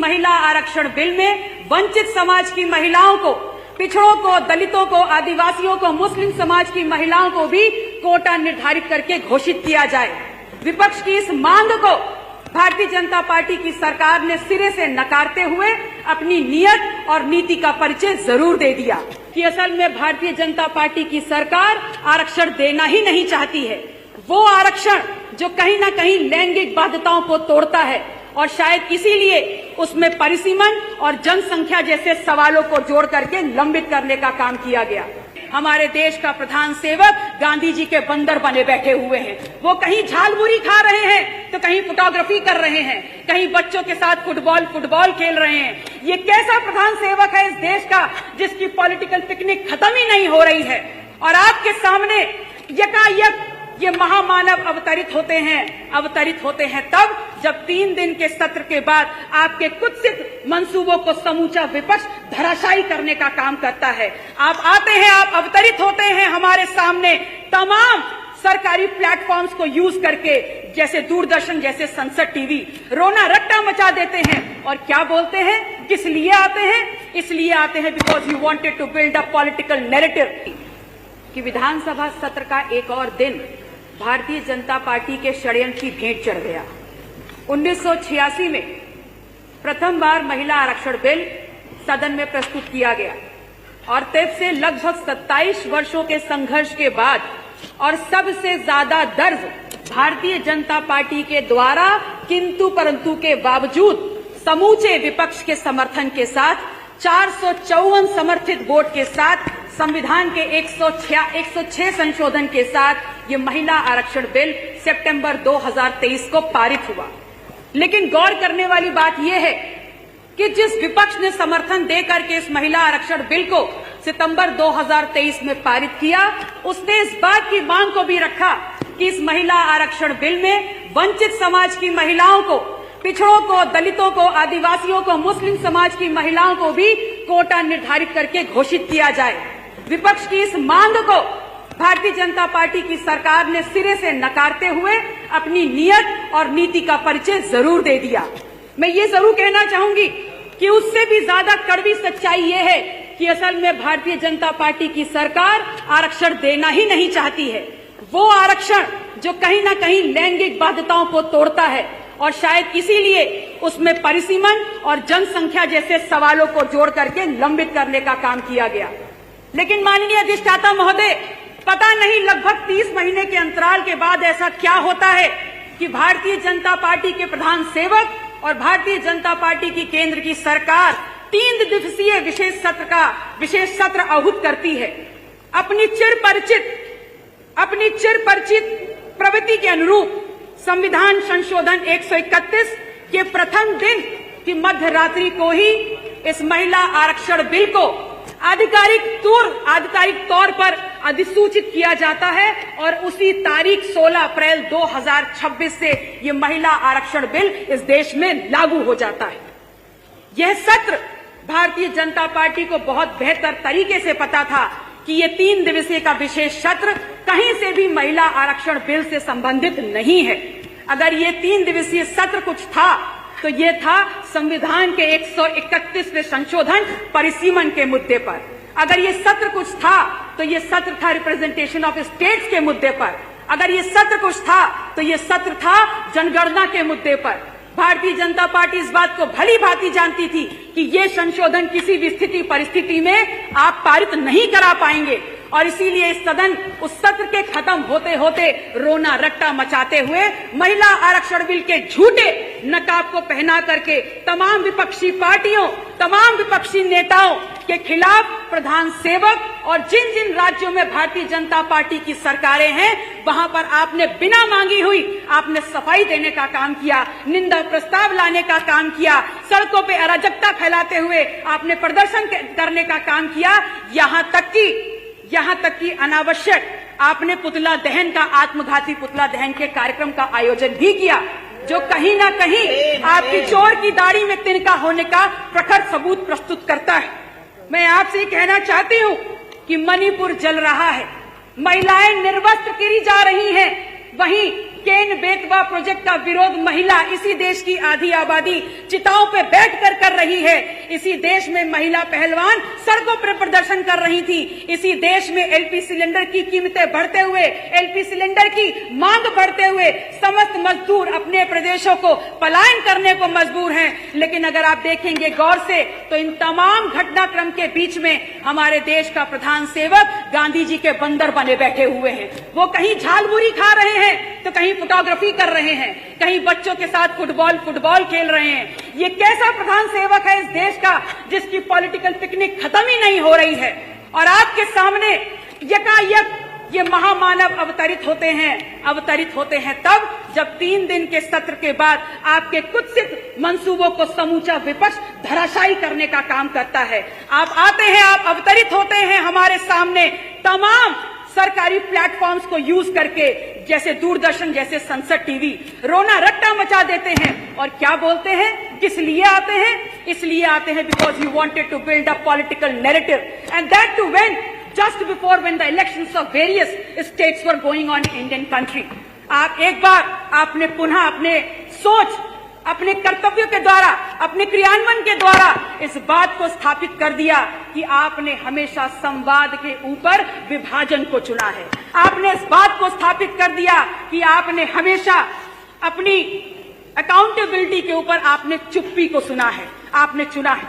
महिला आरक्षण बिल में वंचित समाज की महिलाओं को, पिछड़ों को, दलितों को, आदिवासियों को, मुस्लिम समाज की महिलाओं को भी कोटा निर्धारित करके घोषित किया जाए। विपक्ष की इस मांग को भारतीय जनता पार्टी की सरकार ने सिरे से नकारते हुए अपनी नियत और नीति का परिचय जरूर दे दिया कि असल में भारतीय जनता पार्टी की सरकार आरक्षण देना ही नहीं चाहती है। वो आरक्षण जो कहीं ना कहीं लैंगिक बाध्यताओं को तोड़ता है और शायद इसीलिए उसमें परिसीमन और जनसंख्या जैसे सवालों को जोड़ करके लंबित करने का काम किया गया। हमारे देश का प्रधान सेवक गांधी जी के बंदर बने बैठे हुए हैं। वो कहीं झालमुरी खा रहे हैं तो कहीं फोटोग्राफी कर रहे हैं, कहीं बच्चों के साथ फुटबॉल खेल रहे हैं। ये कैसा प्रधान सेवक है इस देश का जिसकी पॉलिटिकल पिकनिक खत्म ही नहीं हो रही है? और आपके सामने यकायक ये महामानव अवतरित होते हैं तब जब 3 दिन के सत्र के बाद आपके कुत्सित मंसूबों को समूचा विपक्ष धराशायी करने का काम करता है। आप आते हैं, आप अवतरित होते हैं हमारे सामने तमाम सरकारी प्लेटफॉर्म्स को यूज करके, जैसे दूरदर्शन, जैसे संसद टीवी, रोना रट्टा मचा देते हैं। और क्या बोलते हैं? किस लिए आते हैं? इसलिए आते हैं because you wanted to build a political narrative कि विधानसभा सत्र का एक और दिन भारतीय जनता पार्टी के षड्यंत्र की भेंट चढ़ गया। 1986 में प्रथम बार महिला आरक्षण बिल सदन में प्रस्तुत किया गया और तब से लगभग 27 वर्षों के संघर्ष के बाद और सबसे ज्यादा दर्ज भारतीय जनता पार्टी के द्वारा किंतु परंतु के बावजूद समूचे विपक्ष के समर्थन के साथ 454 समर्थित वोट के साथ संविधान के 106 संशोधन के साथ ये महिला आरक्षण बिल सितंबर 2023 को पारित हुआ। लेकिन गौर करने वाली बात यह है कि जिस विपक्ष ने समर्थन देकर के इस महिला आरक्षण बिल को सितंबर 2023 में पारित किया, उसने इस बात की मांग को भी रखा कि इस महिला आरक्षण बिल में वंचित समाज की महिलाओं को, पिछड़ों को, दलितों को, आदिवासियों को, मुस्लिम समाज की महिलाओं को भी कोटा निर्धारित करके घोषित किया जाए। विपक्ष की इस मांग को भारतीय जनता पार्टी की सरकार ने सिरे से नकारते हुए अपनी नियत और नीति का परिचय जरूर दे दिया। मैं ये जरूर कहना चाहूंगी कि उससे भी ज्यादा कड़वी सच्चाई ये है कि असल में भारतीय जनता पार्टी की सरकार आरक्षण देना ही नहीं चाहती है। वो आरक्षण जो कहीं ना कहीं लैंगिक बाध्यताओं को तोड़ता है और शायद इसीलिए उसमें परिसीमन और जनसंख्या जैसे सवालों को जोड़ करके लंबित करने का काम किया गया। लेकिन माननीय अधिष्ठाता महोदय, पता नहीं लगभग 30 महीने के अंतराल के बाद ऐसा क्या होता है कि भारतीय जनता पार्टी के प्रधान सेवक और भारतीय जनता पार्टी की केंद्र की सरकार 3 दिवसीय विशेष सत्र आहूत करती है। अपनी चिरपरिचित प्रवृत्ति के अनुरूप संविधान संशोधन 131 के प्रथम दिन की मध्य रात्रि को ही इस महिला आरक्षण बिल को आधिकारिक तौर पर अधिसूचित किया जाता है और उसी तारीख 16 अप्रैल 2026 से ये महिला आरक्षण बिल इस देश में लागू हो जाता है। यह सत्र भारतीय जनता पार्टी को बहुत बेहतर तरीके से पता था कि ये 3 दिवसीय का विशेष सत्र कहीं से भी महिला आरक्षण बिल से संबंधित नहीं है। अगर ये 3 दिवसीय सत्र कुछ था तो ये था संविधान के 131वें संशोधन परिसीमन के मुद्दे पर। अगर ये सत्र कुछ था तो ये सत्र था रिप्रेजेंटेशन ऑफ स्टेट्स के मुद्दे पर। अगर ये सत्र कुछ था तो ये सत्र था जनगणना के मुद्दे पर। भारतीय जनता पार्टी इस बात को भली भांति जानती थी कि ये संशोधन किसी भी स्थिति परिस्थिति में आप पारित नहीं करा पाएंगे और इसीलिए इस सदन उस सत्र के खत्म होते होते रोना रट्टा मचाते हुए महिला आरक्षण बिल के झूठे नकाब को पहना करके तमाम विपक्षी पार्टियों, तमाम विपक्षी नेताओं के खिलाफ प्रधान सेवक और जिन जिन राज्यों में भारतीय जनता पार्टी की सरकारें हैं वहां पर आपने बिना मांगी हुई आपने सफाई देने का काम किया, निंदा प्रस्ताव लाने का काम किया, सड़कों पे अराजकता फैलाते हुए आपने प्रदर्शन करने का काम किया। यहाँ तक कि अनावश्यक आपने पुतला दहन का, आत्मघाती पुतला दहन के कार्यक्रम का आयोजन भी किया, जो कहीं ना कहीं आपकी चोर की दाढ़ी में तिनका होने का प्रखर सबूत प्रस्तुत करता है। मैं आपसे कहना चाहती हूँ कि मणिपुर जल रहा है, महिलाएं निर्वस्त्र गिरी जा रही हैं, वहीं केन बेतवा प्रोजेक्ट का विरोध महिला इसी देश की आधी आबादी चिताओं पे बैठकर कर रही है। इसी देश में महिला पहलवान सड़कों पर प्रदर्शन कर रही थी। इसी देश में एलपी सिलेंडर की कीमतें बढ़ते हुए, एलपी सिलेंडर की मांग बढ़ते हुए समस्त मजदूर अपने प्रदेशों को पलायन करने को मजबूर हैं। लेकिन अगर आप देखेंगे गौर से तो इन तमाम घटनाक्रम के बीच में हमारे देश का प्रधान सेवक गांधी जी के बंदर बने बैठे हुए हैं। वो कहीं झालमुरी खा रहे हैं तो कहीं फोटोग्राफी कर रहे हैं, कहीं बच्चों के साथ फुटबॉल खेल रहे हैं। ये कैसा प्रधान सेवक है इस देश का जिसकी पॉलिटिकल पिकनिक खत्म ही नहीं हो रही है। और आपके सामने यकायक ये महामानव अवतरित होते हैं तब जब 3 दिन के सत्र के बाद आपके कुत्सित मंसूबों को समूचा विपक्ष धराशायी करने का काम करता है। आप आते हैं, आप अवतरित होते हैं हमारे सामने तमाम सरकारी प्लेटफॉर्म्स को यूज करके, जैसे दूरदर्शन, जैसे संसद टीवी, रोना रट्टा मचा देते हैं। और क्या बोलते हैं, किस लिए आते हैं? इसलिए आते हैं because you wanted to build a political narrative and that too when just before when the elections of various states were going on in Indian country। आप एक बार आपने पुनः अपने सोच, अपने कर्तव्यों के द्वारा, अपने क्रियान्वयन के द्वारा इस बात को स्थापित कर दिया कि आपने हमेशा संवाद के ऊपर विभाजन को चुना है। आपने इस बात को स्थापित कर दिया कि आपने हमेशा अपनी अकाउंटेबिलिटी के ऊपर आपने चुप्पी को सुना है, आपने चुना है।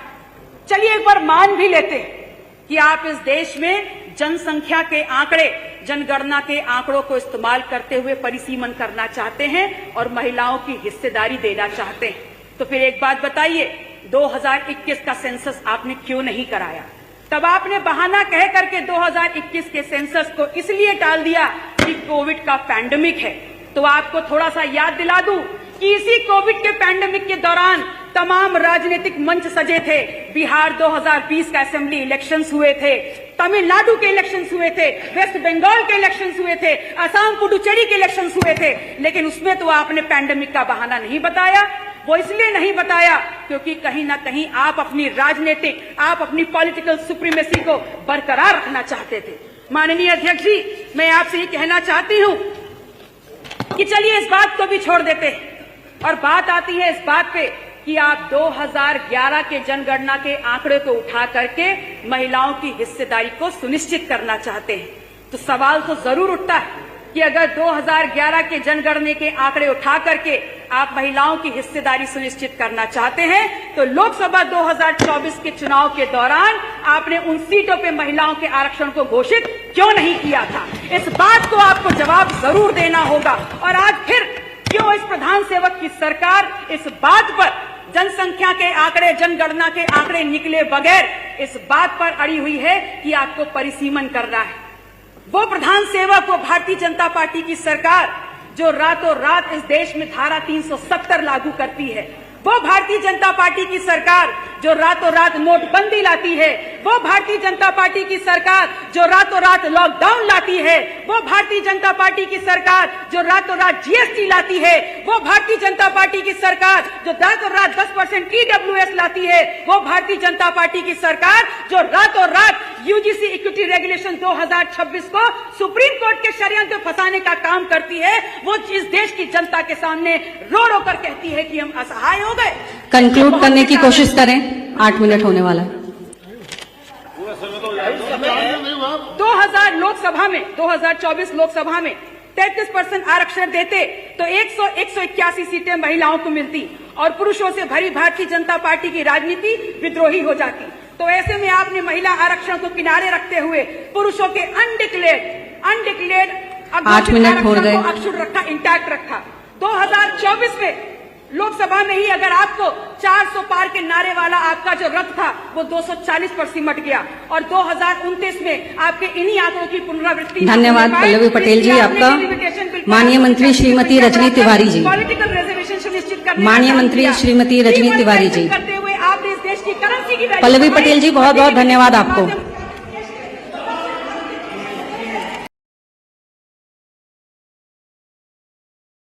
चलिए एक बार मान भी लेते हैं कि आप इस देश में जनसंख्या के आंकड़े, जनगणना के आंकड़ों को इस्तेमाल करते हुए परिसीमन करना चाहते हैं और महिलाओं की हिस्सेदारी देना चाहते हैं। तो फिर एक बात बताइए, 2021 का सेंसस आपने क्यों नहीं कराया? तब आपने बहाना कह करके 2021 के सेंसस को इसलिए टाल दिया कि कोविड का पैंडेमिक है। तो आपको थोड़ा सा याद दिला दूं कि इसी कोविड के पैंडेमिक के दौरान तमाम राजनीतिक मंच सजे थे। बिहार 2020 का असेंबली इलेक्शंस हुए थे, तमिलनाडु के इलेक्शंस हुए थे, वेस्ट बंगाल के इलेक्शंस हुए थे, असम पुडुचेरी के इलेक्शंस हुए थे। लेकिन उसमें तो आपने पैंडेमिक का बहाना नहीं बताया। वो इसलिए नहीं बताया क्योंकि कहीं ना कहीं आप अपनी राजनीतिक, आप अपनी पॉलिटिकल सुप्रीमेसी को बरकरार रखना चाहते थे। माननीय अध्यक्ष जी, मैं आपसे ये कहना चाहती हूं कि चलिए इस बात को भी छोड़ देते हैं और बात आती है इस बात पे कि आप 2011 के जनगणना के आंकड़े को उठा करके महिलाओं की हिस्सेदारी को सुनिश्चित करना चाहते हैं। तो सवाल तो जरूर उठता है कि अगर 2011 के जनगणना के आंकड़े उठा करके आप महिलाओं की हिस्सेदारी सुनिश्चित करना चाहते हैं तो लोकसभा 2024 के चुनाव के दौरान आपने उन सीटों पे महिलाओं के आरक्षण को घोषित क्यों नहीं किया था? इस बात को आपको जवाब जरूर देना होगा। और आज फिर क्यों इस प्रधान सेवक की सरकार इस बात पर, जनसंख्या के आंकड़े, जनगणना के आंकड़े निकले बगैर इस बात पर अड़ी हुई है कि आपको परिसीमन करना है? वो प्रधान सेवक, वो भारतीय जनता पार्टी की सरकार जो रातों रात इस देश में धारा 370 लागू करती है, वो भारतीय जनता पार्टी की सरकार जो रातों रात नोटबंदी लाती है, वो भारतीय जनता पार्टी की सरकार जो रातों रात लॉकडाउन लाती है, वो भारतीय जनता पार्टी की सरकार जो रातों रात जीएसटी लाती है, वो भारतीय जनता पार्टी की सरकार जो रातों रात 10% ईडब्ल्यूएस लाती है, वो भारतीय जनता पार्टी की सरकार जो रातों रात यूजीसी इक्विटी रेगुलेशन 2026 को सुप्रीम कोर्ट के षड्यंत्र में फंसाने का काम करती है। वो इस देश की जनता के सामने रो रो कर कहती है कि हम असहाय हो गए। कंक्लूड करने की कोशिश करें, 8 मिनट होने वाला है। 2024 लोकसभा में 33% आरक्षण देते तो 181 सीटें महिलाओं को मिलती और पुरुषों से भरी भारतीय जनता पार्टी की राजनीति विद्रोही हो जाती। तो ऐसे में आपने महिला आरक्षण को किनारे रखते हुए पुरुषों के अनडिक्लेयर्ड 8 मिनट हो गए, अक्षुण्ण रखा, इंटैक्ट रखा। 2024 में लोकसभा में ही अगर आपको 400 पार के नारे वाला आपका जो रथ था वो 240 पर सिमट गया और 2029 में आपके इन्हीं आंकड़ों की पुनरावृत्ति। धन्यवाद पल्लवी पटेल जी आपका। माननीय मंत्री श्रीमती रजनी तिवारी जी, पॉलिटिकल रिजर्वेशन सुनिश्चित करने, माननीय मंत्री श्रीमती रजनी तिवारी जी, करते हुए आपने इस देश की करेंसी की, पल्लवी पटेल जी बहुत बहुत धन्यवाद आपको।